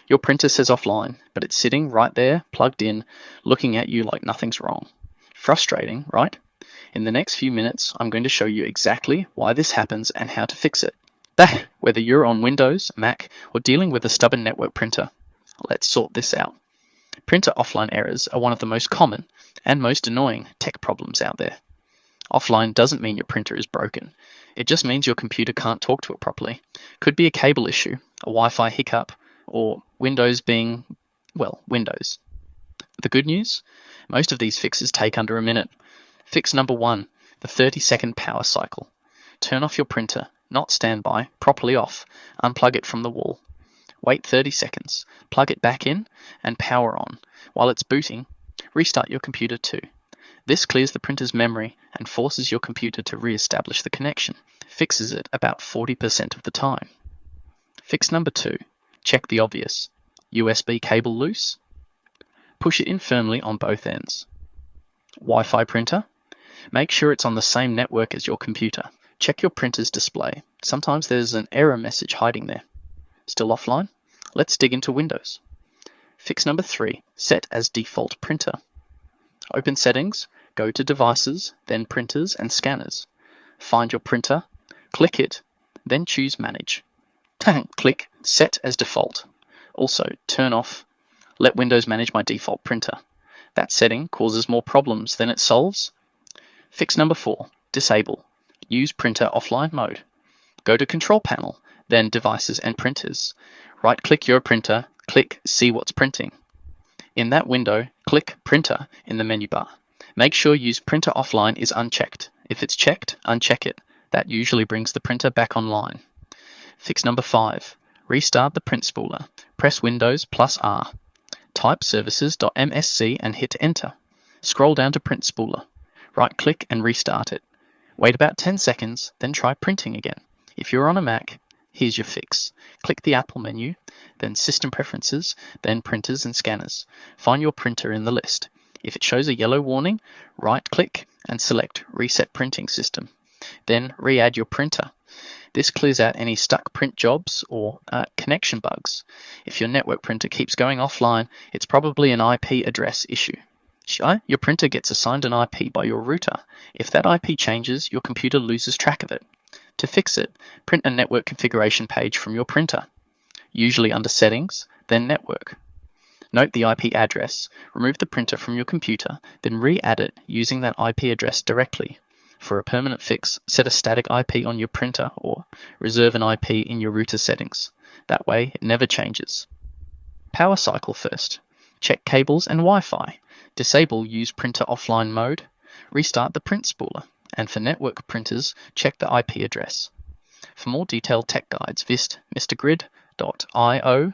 Your printer says offline, but it's sitting right there, plugged in, looking at you like nothing's wrong. Frustrating, right? In the next few minutes, I'm going to show you exactly why this happens and how to fix it. Whether you're on Windows, Mac, or dealing with a stubborn network printer. Let's sort this out. Printer offline errors are one of the most common and most annoying tech problems out there. Offline doesn't mean your printer is broken. It just means your computer can't talk to it properly. Could be a cable issue, a Wi-Fi hiccup, or Windows being, well, Windows. The good news? Most of these fixes take under a minute. Fix number 1, the 30-second power cycle. Turn off your printer, not standby, properly off. Unplug it from the wall. Wait 30 seconds, plug it back in, and power on. While it's booting, restart your computer too. This clears the printer's memory and forces your computer to re-establish the connection. Fixes it about 40% of the time. Fix number 2. Check the obvious. USB cable loose? Push it in firmly on both ends. Wi-Fi printer? Make sure it's on the same network as your computer. Check your printer's display. Sometimes there's an error message hiding there. Still offline? Let's dig into Windows. Fix number 3. Set as default printer. Open Settings, go to Devices, then Printers and Scanners. Find your printer, click it, then choose Manage. Click Set as Default. Also, turn off Let Windows manage my default printer. That setting causes more problems than it solves. Fix number 4. Disable. Use printer offline mode. Go to Control Panel, then Devices and Printers. Right-click your printer, click See What's Printing. In that window, click Printer in the menu bar. Make sure Use Printer Offline is unchecked. If it's checked, uncheck it. That usually brings the printer back online. Fix number 5. Restart the print spooler. Press Windows plus R. Type services.msc and hit Enter. Scroll down to Print Spooler. Right-click and restart it. Wait about 10 seconds, then try printing again. If you're on a Mac, here's your fix. Click the Apple menu, then System Preferences, then Printers and Scanners. Find your printer in the list. If it shows a yellow warning, right-click and select Reset Printing System. Then re-add your printer. This clears out any stuck print jobs or connection bugs. If your network printer keeps going offline, it's probably an IP address issue. Your printer gets assigned an IP by your router. If that IP changes, your computer loses track of it. To fix it, print a network configuration page from your printer, usually under Settings, then Network. Note the IP address, remove the printer from your computer, then re-add it using that IP address directly. For a permanent fix, set a static IP on your printer or reserve an IP in your router settings. That way, it never changes. Power cycle first. Check cables and Wi-Fi. Disable Use Printer Offline mode. Restart the print spooler. And for network printers, check the IP address. For more detailed tech guides, visit mrgrid.io